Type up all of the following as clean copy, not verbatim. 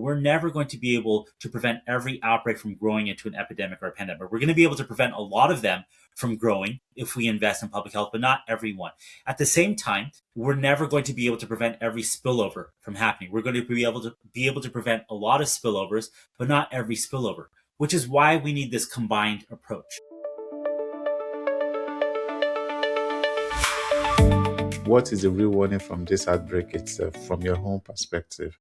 we're never going to be able to prevent every outbreak from growing into an epidemic or a pandemic. We're going to be able to prevent a lot of them from growing if we invest in public health, but not every one. At the same time, we're never going to be able to prevent every spillover from happening. We're going to be able to prevent a lot of spillovers, but not every spillover, which is why we need this combined approach. What is the real warning from this outbreak itself, from your home perspective?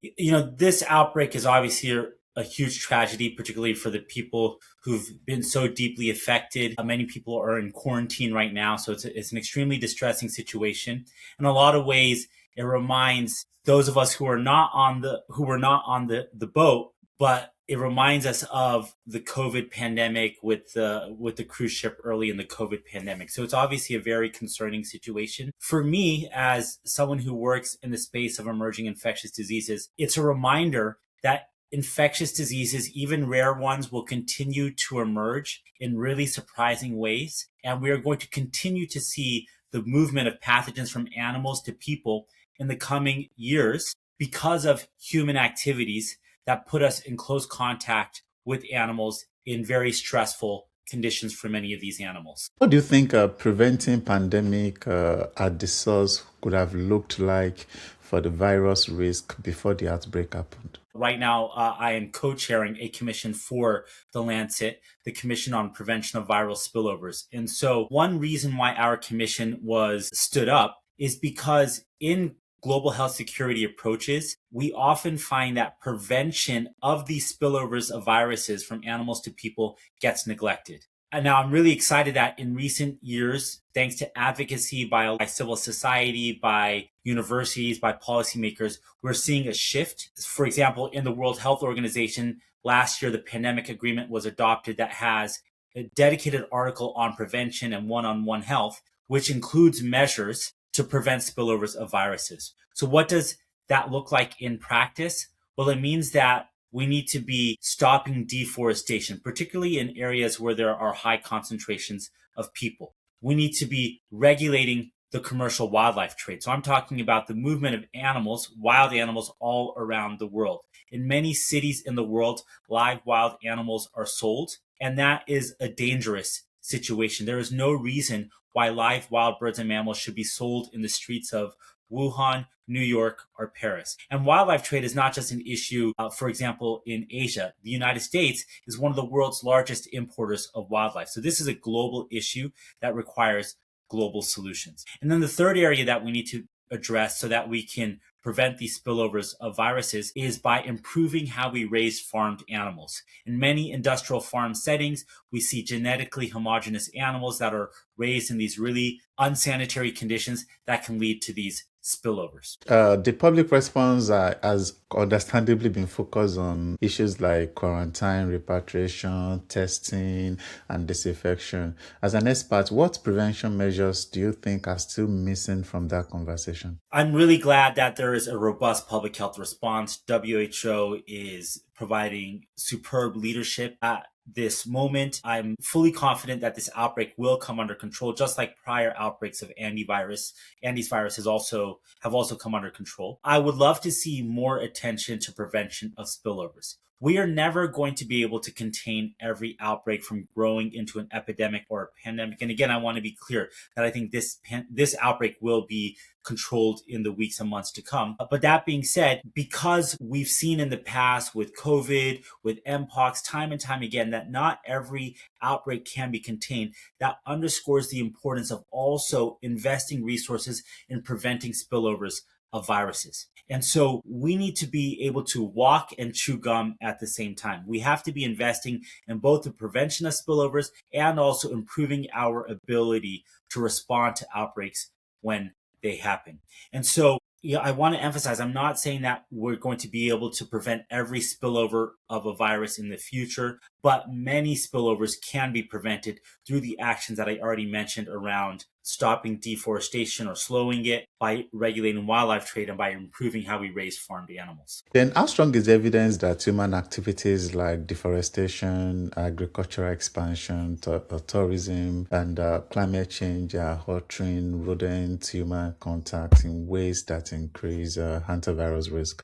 This outbreak is obviously a huge tragedy, particularly for the people who've been so deeply affected. Many people are in quarantine right now, so it's an extremely distressing situation. In a lot of ways, it reminds those of us who were not on the boat, but it reminds us of the COVID pandemic with the cruise ship early in the COVID pandemic. So it's obviously a very concerning situation. For me, as someone who works in the space of emerging infectious diseases, it's a reminder that infectious diseases, even rare ones, will continue to emerge in really surprising ways. And we are going to continue to see the movement of pathogens from animals to people in the coming years because of human activities that put us in close contact with animals in very stressful conditions for many of these animals. What do you think preventing pandemic at the source could have looked like for the virus risk before the outbreak happened? Right now, I am co-chairing a commission for the Lancet, the Commission on Prevention of Viral Spillovers. And so one reason why our commission was stood up is because in global health security approaches, we often find that prevention of these spillovers of viruses from animals to people gets neglected. And now I'm really excited that in recent years, thanks to advocacy by civil society, by universities, by policymakers, we're seeing a shift. For example, in the World Health Organization, last year, the pandemic agreement was adopted that has a dedicated article on prevention and one-on-one health, which includes measures to prevent spillovers of viruses. So what does that look like in practice? Well, it means that we need to be stopping deforestation, particularly in areas where there are high concentrations of people. We need to be regulating the commercial wildlife trade. So I'm talking about the movement of animals, wild animals all around the world. In many cities in the world, live wild animals are sold, and that is a dangerous situation. There is no reason why live wild birds and mammals should be sold in the streets of Wuhan, New York, or Paris. And wildlife trade is not just an issue, for example, in Asia. The United States is one of the world's largest importers of wildlife. So this is a global issue that requires global solutions. And then the third area that we need to address so that we can prevent these spillovers of viruses is by improving how we raise farmed animals. In many industrial farm settings, we see genetically homogeneous animals that are raised in these really unsanitary conditions that can lead to these spillovers. The public response has understandably been focused on issues like quarantine, repatriation, testing, and disinfection. As an expert, what prevention measures do you think are still missing from that conversation? I'm really glad that there is a robust public health response. WHO is providing superb leadership at this moment. I'm fully confident that this outbreak will come under control, just like prior outbreaks of antivirus. Andes virus have also come under control. I would love to see more attention to prevention of spillovers. We are never going to be able to contain every outbreak from growing into an epidemic or a pandemic. And again, I want to be clear that I think this outbreak will be controlled in the weeks and months to come. But that being said, because we've seen in the past with COVID, with Mpox, time and time again, that not every outbreak can be contained, that underscores the importance of also investing resources in preventing spillovers of viruses. And so we need to be able to walk and chew gum at the same time. We have to be investing in both the prevention of spillovers and also improving our ability to respond to outbreaks when they happen. And so I want to emphasize, I'm not saying that we're going to be able to prevent every spillover of a virus in the future, but many spillovers can be prevented through the actions that I already mentioned around stopping deforestation or slowing it, by regulating wildlife trade, and by improving how we raise farmed animals. Then how strong is evidence that human activities like deforestation, agricultural expansion, tourism, and climate change are altering rodent-human contact in ways that increase hantavirus risk?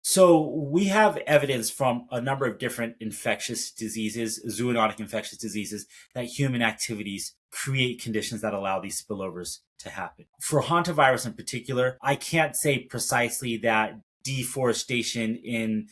So we have evidence from a number of different infectious diseases, zoonotic infectious diseases, that human activities create conditions that allow these spillovers to happen. For hantavirus in particular, I can't say precisely that deforestation in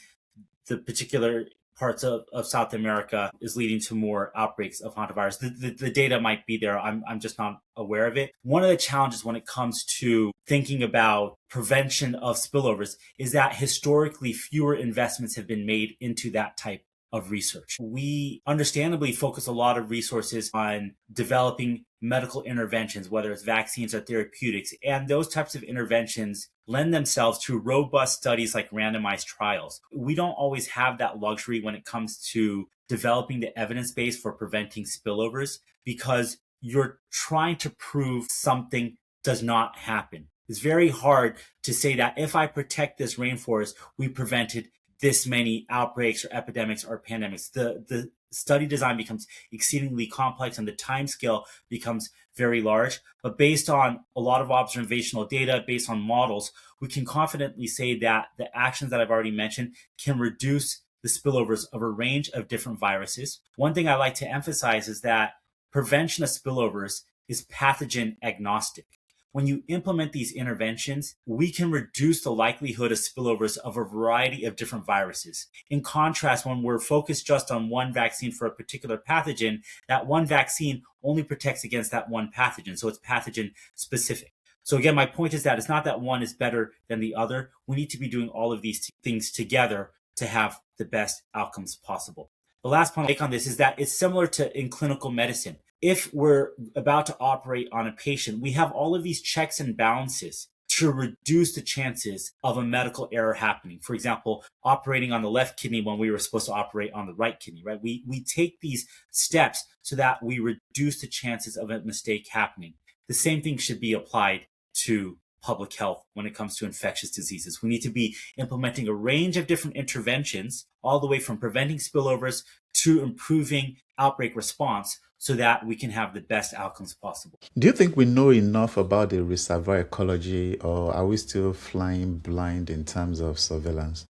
the particular parts of South America is leading to more outbreaks of hantavirus. The data might be there. I'm just not aware of it. One of the challenges when it comes to thinking about prevention of spillovers is that historically fewer investments have been made into that type of research. We understandably focus a lot of resources on developing medical interventions, whether it's vaccines or therapeutics, and those types of interventions lend themselves to robust studies like randomized trials. We don't always have that luxury when it comes to developing the evidence base for preventing spillovers because you're trying to prove something does not happen. It's very hard to say that if I protect this rainforest, we prevented this many outbreaks or epidemics or pandemics. The study design becomes exceedingly complex and the time scale becomes very large. But based on a lot of observational data, based on models, we can confidently say that the actions that I've already mentioned can reduce the spillovers of a range of different viruses. One thing I like to emphasize is that prevention of spillovers is pathogen agnostic. When you implement these interventions, we can reduce the likelihood of spillovers of a variety of different viruses. In contrast, when we're focused just on one vaccine for a particular pathogen, that one vaccine only protects against that one pathogen. So it's pathogen specific. So again, my point is that it's not that one is better than the other. We need to be doing all of these things together to have the best outcomes possible. The last point I'll make on this is that it's similar to in clinical medicine. If we're about to operate on a patient, we have all of these checks and balances to reduce the chances of a medical error happening. For example, operating on the left kidney when we were supposed to operate on the right kidney, right? We take these steps so that we reduce the chances of a mistake happening. The same thing should be applied to public health when it comes to infectious diseases. We need to be implementing a range of different interventions, all the way from preventing spillovers to improving outbreak response so that we can have the best outcomes possible. Do you think we know enough about the reservoir ecology, or are we still flying blind in terms of surveillance?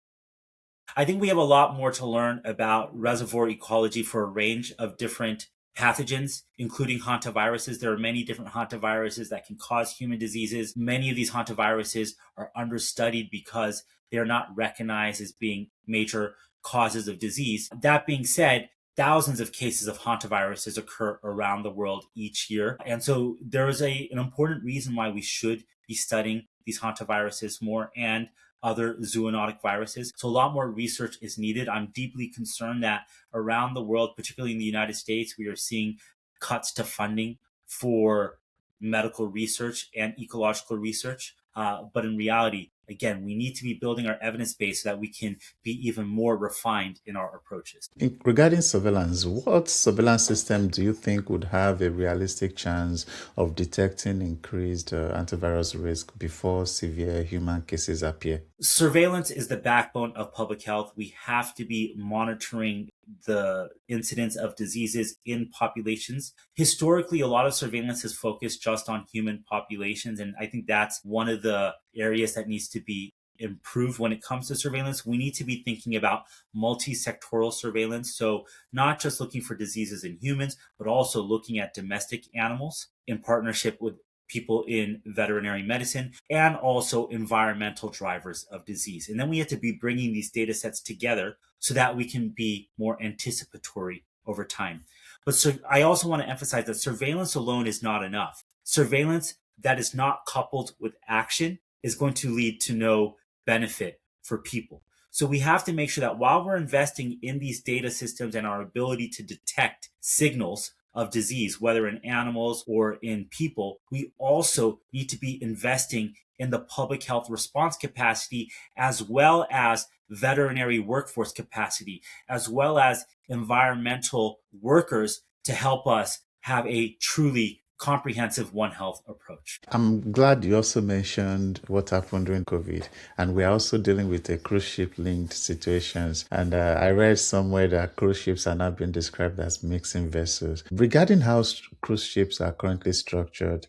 I think we have a lot more to learn about reservoir ecology for a range of different pathogens, including hantaviruses. There are many different hantaviruses that can cause human diseases. Many of these hantaviruses are understudied because they're not recognized as being major causes of disease. That being said, thousands of cases of hantaviruses occur around the world each year. And so there is an important reason why we should be studying these hantaviruses more and other zoonotic viruses. So a lot more research is needed. I'm deeply concerned that around the world, particularly in the United States, we are seeing cuts to funding for medical research and ecological research. But in reality, again, we need to be building our evidence base so that we can be even more refined in our approaches. Regarding surveillance, what surveillance system do you think would have a realistic chance of detecting increased antivirus risk before severe human cases appear? Surveillance is the backbone of public health. We have to be monitoring the incidence of diseases in populations. Historically, a lot of surveillance has focused just on human populations, and I think that's one of the areas that needs to be improved when it comes to surveillance. We need to be thinking about multi-sectoral surveillance. So not just looking for diseases in humans, but also looking at domestic animals in partnership with people in veterinary medicine and also environmental drivers of disease. And then we have to be bringing these data sets together so that we can be more anticipatory over time. But so I also want to emphasize that surveillance alone is not enough. Surveillance that is not coupled with action is going to lead to no benefit for people. So we have to make sure that while we're investing in these data systems and our ability to detect signals of disease, whether in animals or in people, we also need to be investing in the public health response capacity, as well as veterinary workforce capacity, as well as environmental workers to help us have a truly comprehensive One Health approach. I'm glad you also mentioned what happened during COVID, and we're also dealing with a cruise ship linked situations. And I read somewhere that cruise ships are now being described as mixing vessels. Regarding how cruise ships are currently structured,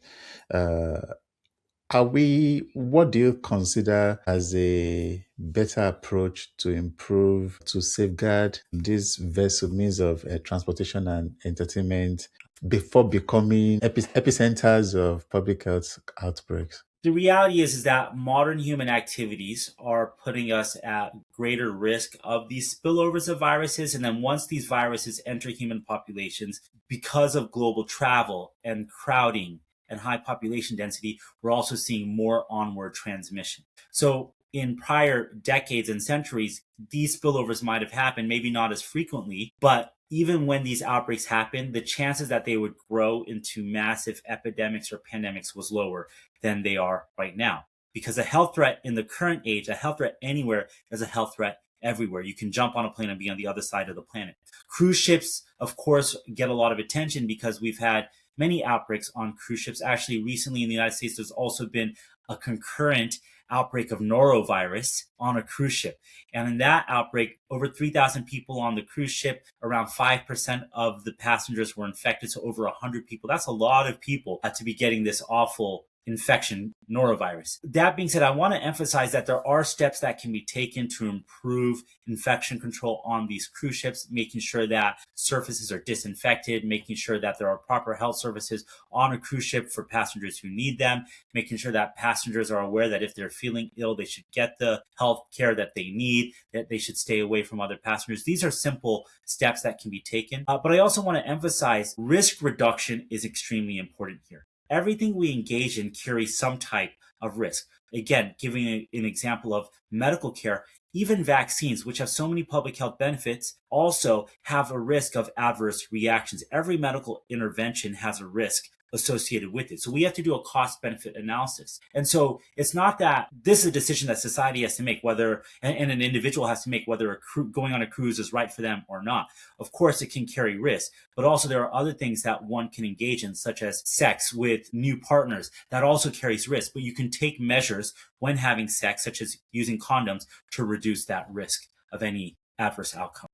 What do you consider as a better approach to improve, to safeguard these vessel means of transportation and entertainment before becoming epicenters of public health outbreaks? The reality is that modern human activities are putting us at greater risk of these spillovers of viruses. And then once these viruses enter human populations, because of global travel and crowding and high population density, we're also seeing more onward transmission. So in prior decades and centuries, these spillovers might have happened, maybe not as frequently, but even when these outbreaks happened, the chances that they would grow into massive epidemics or pandemics was lower than they are right now. Because a health threat in the current age, a health threat anywhere is a health threat everywhere. You can jump on a plane and be on the other side of the planet. Cruise ships, of course, get a lot of attention because we've had many outbreaks on cruise ships. Actually, recently in the United States, there's also been a concurrent outbreak of norovirus on a cruise ship. And in that outbreak, over 3,000 people on the cruise ship, around 5% of the passengers were infected. So over 100 people. That's a lot of people to be getting this awful infection, norovirus. That being said, I want to emphasize that there are steps that can be taken to improve infection control on these cruise ships, making sure that surfaces are disinfected, making sure that there are proper health services on a cruise ship for passengers who need them, making sure that passengers are aware that if they're feeling ill, they should get the health care that they need, that they should stay away from other passengers. These are simple steps that can be taken. But I also want to emphasize risk reduction is extremely important here. Everything we engage in carries some type of risk. Again, giving an example of medical care, even vaccines, which have so many public health benefits, also have a risk of adverse reactions. Every medical intervention has a risk associated with it. So we have to do a cost benefit analysis. And so it's not that this is a decision that society has to make, whether, and an individual has to make whether going on a cruise is right for them or not. Of course, it can carry risk, but also there are other things that one can engage in, such as sex with new partners, that also carries risk. But you can take measures when having sex, such as using condoms, to reduce that risk of any adverse outcome.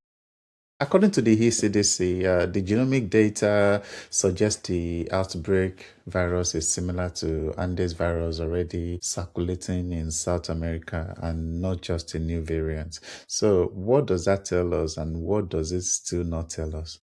According to the ECDC, the genomic data suggests the outbreak virus is similar to Andes virus already circulating in South America and not just a new variant. So what does that tell us, and what does it still not tell us?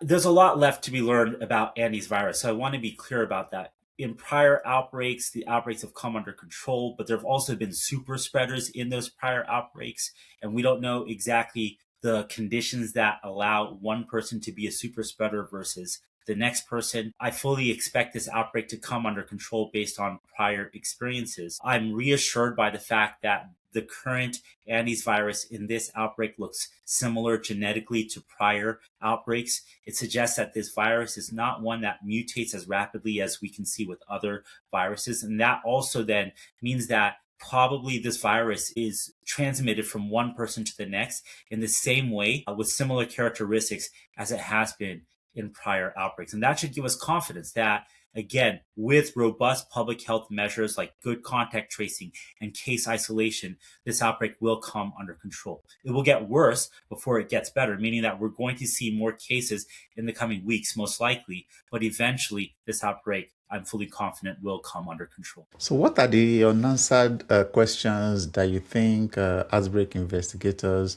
There's a lot left to be learned about Andes virus, so I want to be clear about that. In prior outbreaks, the outbreaks have come under control, but there have also been super spreaders in those prior outbreaks, and we don't know exactly the conditions that allow one person to be a super spreader versus the next person. I fully expect this outbreak to come under control based on prior experiences. I'm reassured by the fact that the current Andes virus in this outbreak looks similar genetically to prior outbreaks. It suggests that this virus is not one that mutates as rapidly as we can see with other viruses. And that also then means that probably this virus is transmitted from one person to the next in the same way with similar characteristics as it has been in prior outbreaks. And that should give us confidence that, again, with robust public health measures like good contact tracing and case isolation, this outbreak will come under control. It will get worse before it gets better, meaning that we're going to see more cases in the coming weeks, most likely, but eventually this outbreak, I'm fully confident, will come under control. So what are the unanswered questions that you think outbreak investigators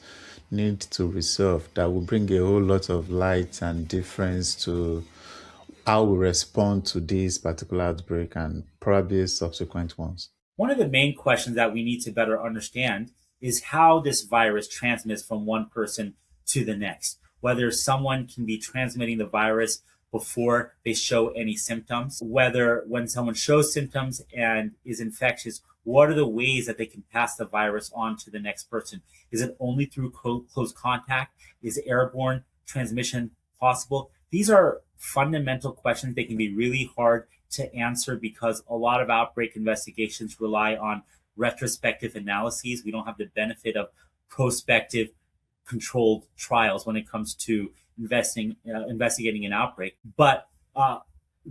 need to resolve that will bring a whole lot of light and difference to how we respond to this particular outbreak and probably subsequent ones? One of the main questions that we need to better understand is how this virus transmits from one person to the next, whether someone can be transmitting the virus before they show any symptoms, whether when someone shows symptoms and is infectious, what are the ways that they can pass the virus on to the next person? Is it only through close contact? Is airborne transmission possible? These are fundamental questions. They can be really hard to answer because a lot of outbreak investigations rely on retrospective analyses. We don't have the benefit of prospective controlled trials when it comes to investigating an outbreak. But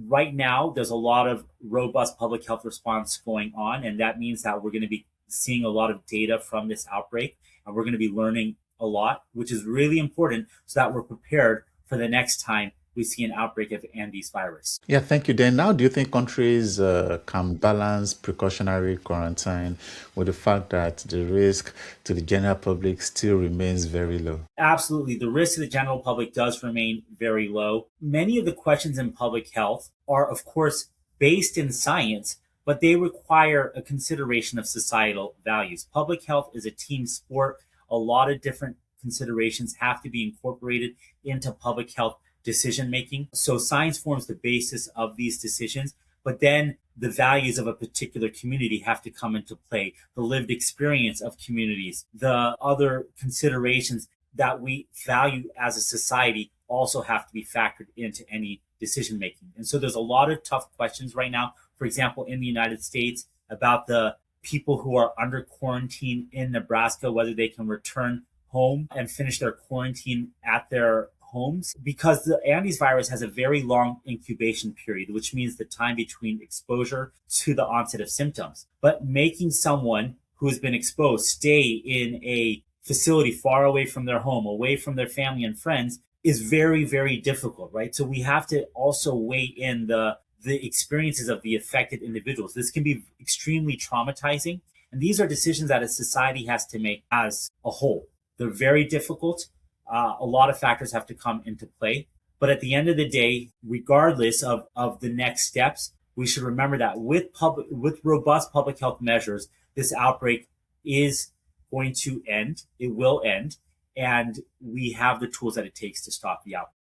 right now, there's a lot of robust public health response going on, and that means that we're going to be seeing a lot of data from this outbreak, and we're going to be learning a lot, which is really important so that we're prepared for the next time we see an outbreak of Andes virus. Yeah, thank you. Then, now do you think countries can balance precautionary quarantine with the fact that the risk to the general public still remains very low? Absolutely. The risk to the general public does remain very low. Many of the questions in public health are, of course, based in science, but they require a consideration of societal values. Public health is a team sport. A lot of different considerations have to be incorporated into public health decision making. So science forms the basis of these decisions, but then the values of a particular community have to come into play, the lived experience of communities, the other considerations that we value as a society also have to be factored into any decision making. And so there's a lot of tough questions right now, for example, in the United States about the people who are under quarantine in Nebraska, whether they can return home and finish their quarantine at their homes, because the Andes virus has a very long incubation period, which means the time between exposure to the onset of symptoms. But making someone who has been exposed stay in a facility far away from their home, away from their family and friends, is very, very difficult, right? So we have to also weigh in the experiences of the affected individuals. This can be extremely traumatizing. And these are decisions that a society has to make as a whole. They're very difficult. A lot of factors have to come into play. But at the end of the day, regardless of the next steps, we should remember that with robust public health measures, this outbreak is going to end. It will end. And we have the tools that it takes to stop the outbreak.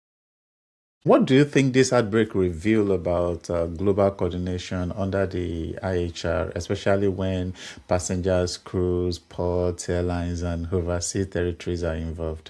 What do you think this outbreak revealed about global coordination under the IHR, especially when passengers, crews, ports, airlines, and overseas territories are involved?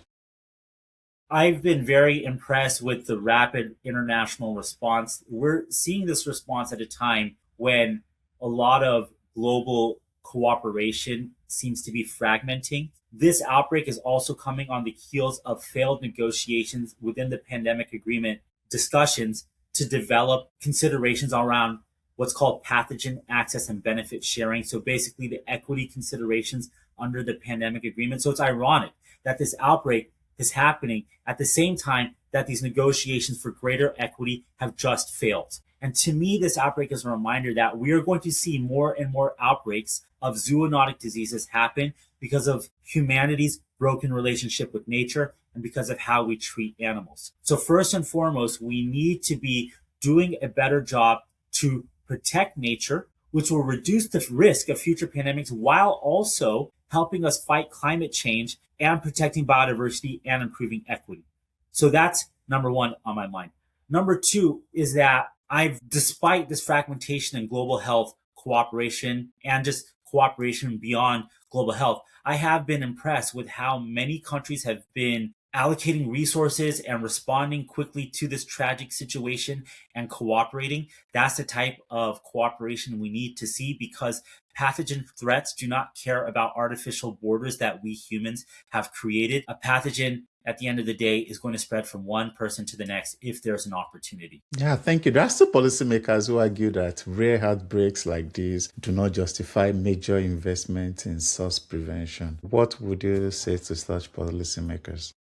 I've been very impressed with the rapid international response. We're seeing this response at a time when a lot of global cooperation seems to be fragmenting. This outbreak is also coming on the heels of failed negotiations within the pandemic agreement discussions to develop considerations around what's called pathogen access and benefit sharing. So basically the equity considerations under the pandemic agreement. So it's ironic that this outbreak is happening at the same time that these negotiations for greater equity have just failed. And to me, this outbreak is a reminder that we are going to see more and more outbreaks of zoonotic diseases happen because of humanity's broken relationship with nature and because of how we treat animals. So first and foremost, we need to be doing a better job to protect nature, which will reduce the risk of future pandemics while also helping us fight climate change and protecting biodiversity and improving equity. So that's number one on my mind. Number two is that despite this fragmentation in global health cooperation and just cooperation beyond global health, I have been impressed with how many countries have been allocating resources and responding quickly to this tragic situation and cooperating. That's the type of cooperation we need to see because pathogen threats do not care about artificial borders that we humans have created. A pathogen at the end of the day is going to spread from one person to the next if there's an opportunity. Yeah, thank you. There are still policymakers who argue that rare outbreaks like these do not justify major investment in source prevention. What would you say to such policymakers?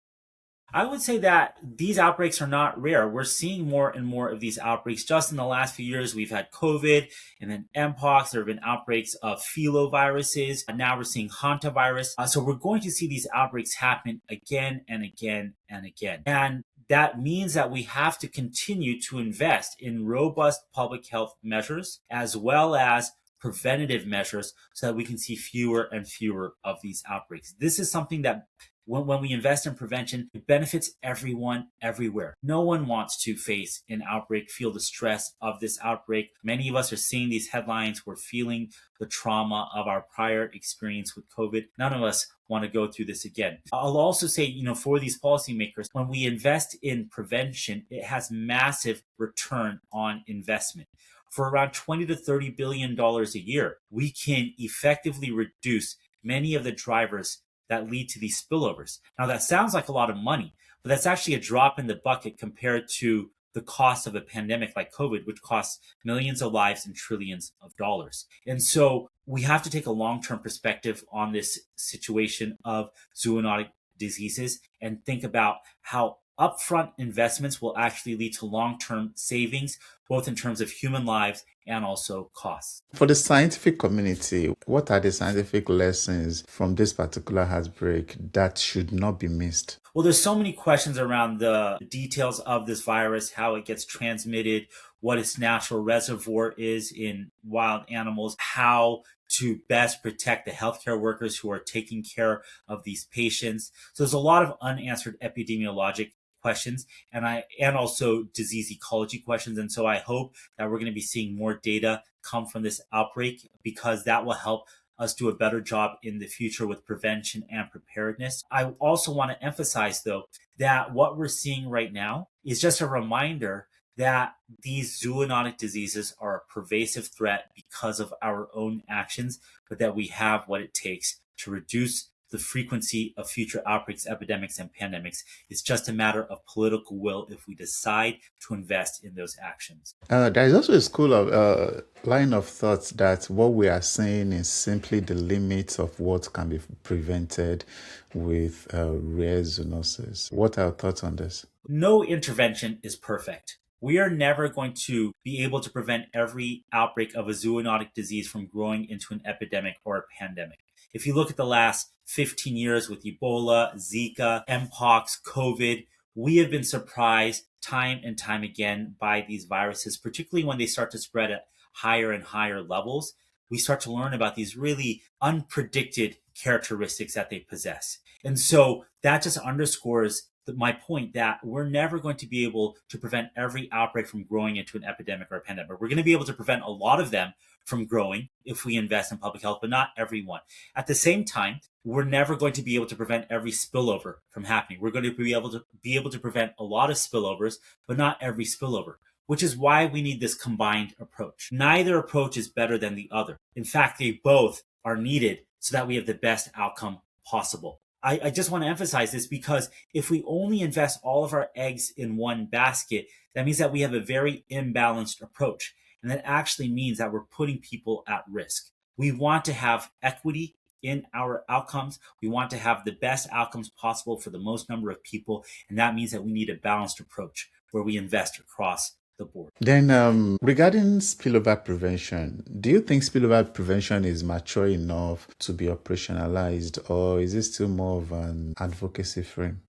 I would say that these outbreaks are not rare. We're seeing more and more of these outbreaks. Just in the last few years, we've had COVID and then Mpox. There have been outbreaks of filoviruses. And now we're seeing Hantavirus. So we're going to see these outbreaks happen again and again and again. And that means that we have to continue to invest in robust public health measures as well as preventative measures so that we can see fewer and fewer of these outbreaks. This is something that when we invest in prevention, it benefits everyone everywhere. No one wants to face an outbreak, feel the stress of this outbreak. Many of us are seeing these headlines. We're feeling the trauma of our prior experience with COVID. None of us want to go through this again. I'll also say, for these policymakers, when we invest in prevention, it has massive return on investment. For around $20 to $30 billion a year, we can effectively reduce many of the drivers that lead to these spillovers. Now, that sounds like a lot of money, but that's actually a drop in the bucket compared to the cost of a pandemic like COVID, which costs millions of lives and trillions of dollars. And so we have to take a long-term perspective on this situation of zoonotic diseases and think about how upfront investments will actually lead to long-term savings, both in terms of human lives and also costs. For the scientific community, what are the scientific lessons from this particular outbreak that should not be missed? Well, there's so many questions around the details of this virus, how it gets transmitted, what its natural reservoir is in wild animals, how to best protect the healthcare workers who are taking care of these patients. So there's a lot of unanswered epidemiologic questions and also disease ecology questions. And so I hope that we're going to be seeing more data come from this outbreak, because that will help us do a better job in the future with prevention and preparedness. I also want to emphasize, though, that what we're seeing right now is just a reminder that these zoonotic diseases are a pervasive threat because of our own actions, but that we have what it takes to reduce the frequency of future outbreaks, epidemics, and pandemics. It's just a matter of political will if we decide to invest in those actions. There is also a school of line of thought that what we are saying is simply the limits of what can be prevented with rare zoonoses. What are your thoughts on this? No intervention is perfect. We are never going to be able to prevent every outbreak of a zoonotic disease from growing into an epidemic or a pandemic. If you look at the last 15 years with Ebola, Zika, Mpox, COVID, we have been surprised time and time again by these viruses, particularly when they start to spread at higher and higher levels. We start to learn about these really unpredicted characteristics that they possess. And so that just underscores my point that we're never going to be able to prevent every outbreak from growing into an epidemic or a pandemic. We're going to be able to prevent a lot of them from growing if we invest in public health, but not every one. At the same time, we're never going to be able to prevent every spillover from happening. We're going to be able to prevent a lot of spillovers, but not every spillover, which is why we need this combined approach. Neither approach is better than the other. In fact, they both are needed so that we have the best outcome possible. I just want to emphasize this, because if we only invest all of our eggs in one basket, that means that we have a very imbalanced approach. And that actually means that we're putting people at risk. We want to have equity in our outcomes. We want to have the best outcomes possible for the most number of people. And that means that we need a balanced approach where we invest across the board. Then regarding spillover prevention, do you think spillover prevention is mature enough to be operationalized, or is it still more of an advocacy frame?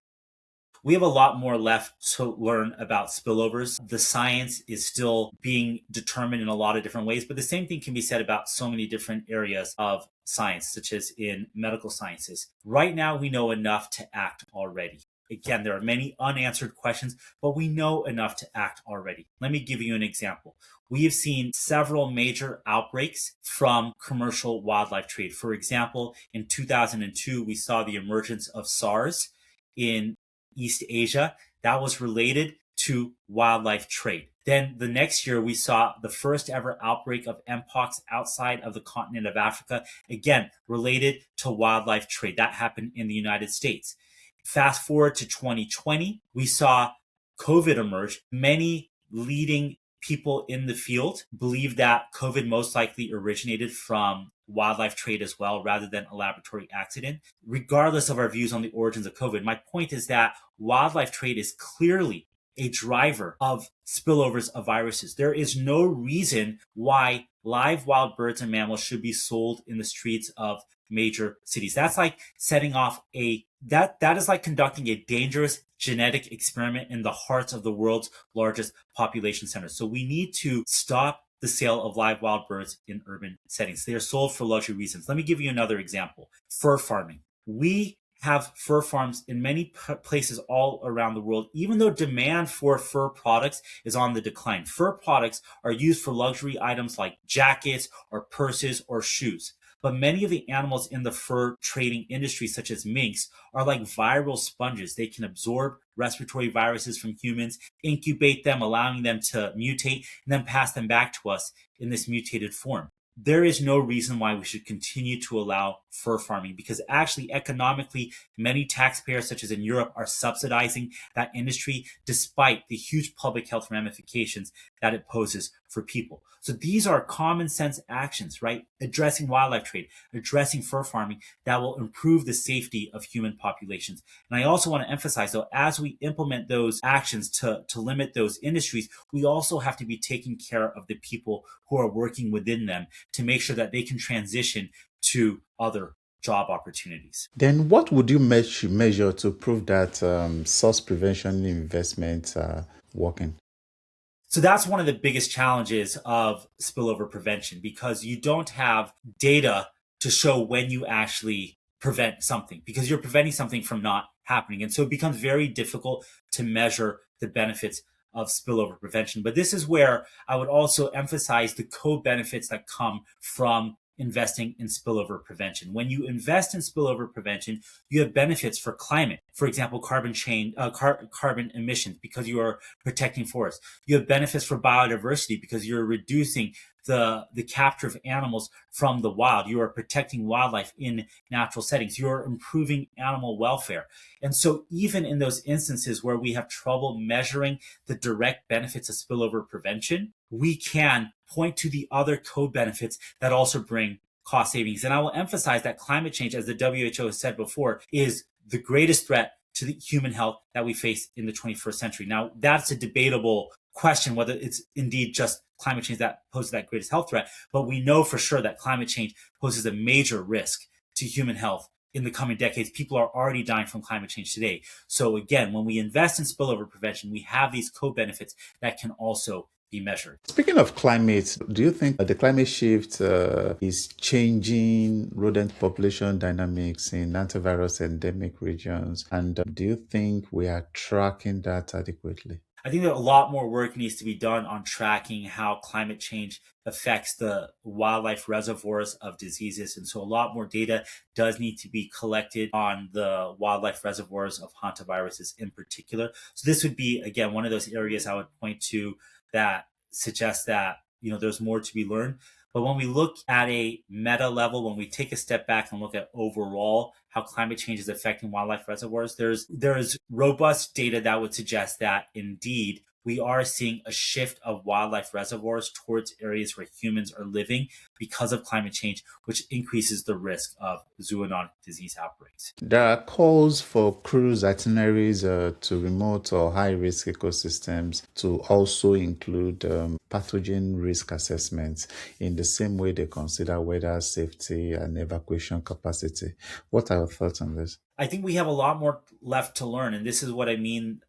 We have a lot more left to learn about spillovers. The science is still being determined in a lot of different ways, but the same thing can be said about so many different areas of science, such as in medical sciences. Right now, we know enough to act already. Again, there are many unanswered questions, but we know enough to act already. Let me give you an example. We have seen several major outbreaks from commercial wildlife trade. For example, in 2002, we saw the emergence of SARS in East Asia. That was related to wildlife trade. Then the next year, we saw the first ever outbreak of Mpox outside of the continent of Africa, again, related to wildlife trade. That happened in the United States. Fast forward to 2020, we saw COVID emerge. Many leading people in the field believe that COVID most likely originated from wildlife trade as well, rather than a laboratory accident. Regardless of our views on the origins of COVID, my point is that wildlife trade is clearly a driver of spillovers of viruses. There is no reason why live wild birds and mammals should be sold in the streets of major cities. That's like setting off that is like conducting a dangerous genetic experiment in the hearts of the world's largest population centers. So we need to stop the sale of live wild birds in urban settings. They are sold for luxury reasons. Let me give you another example. Fur farming. We have fur farms in many places all around the world, even though demand for fur products is on the decline. Fur products are used for luxury items like jackets or purses or shoes. But many of the animals in the fur trading industry, such as minks, are like viral sponges. They can absorb respiratory viruses from humans, incubate them, allowing them to mutate, and then pass them back to us in this mutated form. There is no reason why we should continue to allow fur farming, because actually economically, many taxpayers, such as in Europe, are subsidizing that industry despite the huge public health ramifications that it poses for people. So these are common sense actions, right? Addressing wildlife trade, addressing fur farming that will improve the safety of human populations. And I also want to emphasize, though, as we implement those actions to limit those industries, we also have to be taking care of the people who are working within them to make sure that they can transition to other job opportunities. Then what would you measure to prove that source prevention investments are working? So that's one of the biggest challenges of spillover prevention, because you don't have data to show when you actually prevent something, because you're preventing something from not happening. And so it becomes very difficult to measure the benefits of spillover prevention. But this is where I would also emphasize the co-benefits that come from investing in spillover prevention. When you invest in spillover prevention, you have benefits for climate. For example, carbon emissions, because you are protecting forests. You have benefits for biodiversity because you're reducing the capture of animals from the wild. You are protecting wildlife in natural settings. You are improving animal welfare. And so even in those instances where we have trouble measuring the direct benefits of spillover prevention, we can point to the other co-benefits that also bring cost savings. And I will emphasize that climate change, as the WHO has said before, is the greatest threat to the human health that we face in the 21st century. Now, that's a debatable question, whether it's indeed just climate change that poses that greatest health threat. But we know for sure that climate change poses a major risk to human health in the coming decades. People are already dying from climate change today. So again, when we invest in spillover prevention, we have these co-benefits that can also be measured. Speaking of climate, do you think the climate shift is changing rodent population dynamics in antivirus endemic regions? And do you think we are tracking that adequately? I think that a lot more work needs to be done on tracking how climate change affects the wildlife reservoirs of diseases. And so a lot more data does need to be collected on the wildlife reservoirs of hantaviruses in particular. So this would be, again, one of those areas I would point to that suggests that, there's more to be learned. But when we look at a meta level, when we take a step back and look at overall how climate change is affecting wildlife reservoirs, there's robust data that would suggest that indeed we are seeing a shift of wildlife reservoirs towards areas where humans are living because of climate change, which increases the risk of zoonotic disease outbreaks. There are calls for cruise itineraries to remote or high-risk ecosystems to also include pathogen risk assessments in the same way they consider weather safety and evacuation capacity. What are your thoughts on this? I think we have a lot more left to learn. And this is what I mean,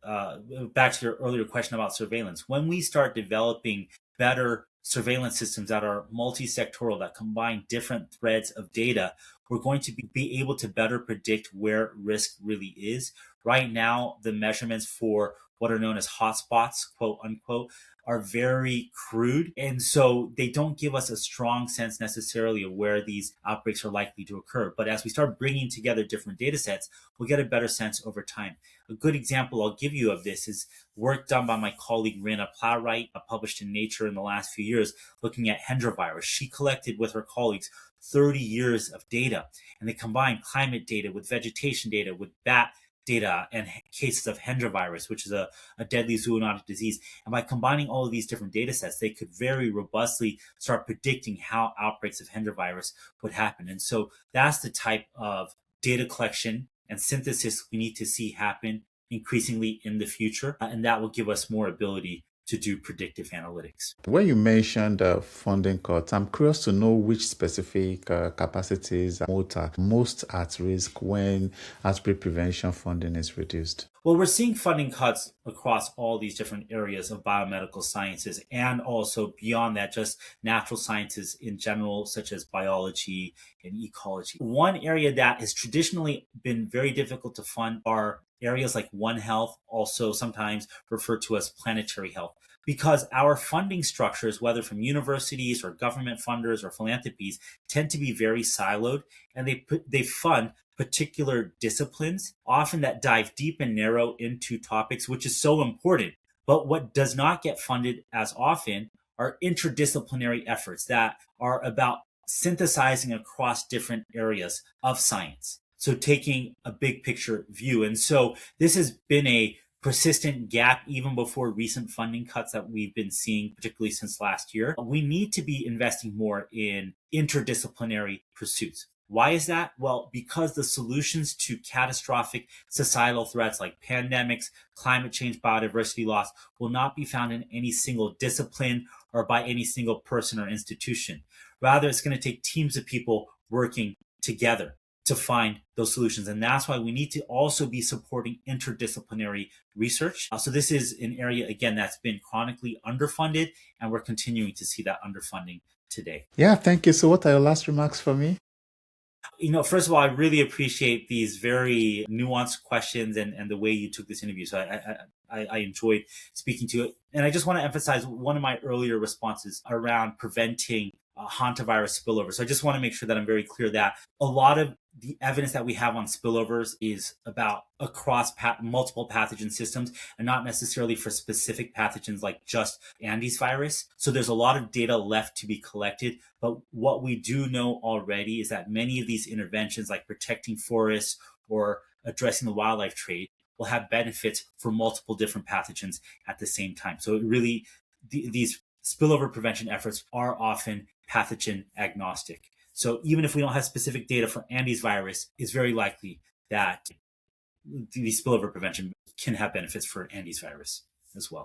back to your earlier question about surveillance. When we start developing better surveillance systems that are multi-sectoral, that combine different threads of data, we're going to be able to better predict where risk really is. Right now, the measurements for what are known as hotspots, quote unquote, are very crude. And so they don't give us a strong sense necessarily of where these outbreaks are likely to occur. But as we start bringing together different data sets, we'll get a better sense over time. A good example I'll give you of this is work done by my colleague Rana Plowright, published in Nature in the last few years, looking at Hantavirus. She collected with her colleagues 30 years of data, and they combined climate data with vegetation data, with bat data and cases of Hantavirus, which is a deadly zoonotic disease. And by combining all of these different data sets, they could very robustly start predicting how outbreaks of Hantavirus would happen. And so that's the type of data collection and synthesis we need to see happen increasingly in the future. And that will give us more ability to do predictive analytics. When you mentioned funding cuts, I'm curious to know which specific capacities are most at risk when outbreak prevention funding is reduced. Well, we're seeing funding cuts across all these different areas of biomedical sciences, and also beyond that, just natural sciences in general, such as biology and ecology. One area that has traditionally been very difficult to fund are areas like One Health, also sometimes referred to as planetary health, because our funding structures, whether from universities or government funders or philanthropies, tend to be very siloed, and they fund particular disciplines, often that dive deep and narrow into topics, which is so important. But what does not get funded as often are interdisciplinary efforts that are about synthesizing across different areas of science. So taking a big picture view. And so this has been a persistent gap even before recent funding cuts that we've been seeing, particularly since last year. We need to be investing more in interdisciplinary pursuits. Why is that? Well, because the solutions to catastrophic societal threats like pandemics, climate change, biodiversity loss will not be found in any single discipline or by any single person or institution. Rather, it's going to take teams of people working together to find those solutions. And that's why we need to also be supporting interdisciplinary research. So this is an area, again, that's been chronically underfunded, and we're continuing to see that underfunding today. Yeah, thank you. So what are your last remarks for me? First of all, I really appreciate these very nuanced questions and the way you took this interview. So I enjoyed speaking to it. And I just want to emphasize one of my earlier responses around preventing hantavirus spillover. So I just want to make sure that I'm very clear that a lot of the evidence that we have on spillovers is about across multiple pathogen systems and not necessarily for specific pathogens like just Andes virus. So there's a lot of data left to be collected. But what we do know already is that many of these interventions, like protecting forests or addressing the wildlife trade, will have benefits for multiple different pathogens at the same time. So it really, these spillover prevention efforts are often pathogen agnostic. So even if we don't have specific data for Andes virus, it's very likely that the spillover prevention can have benefits for Andes virus as well.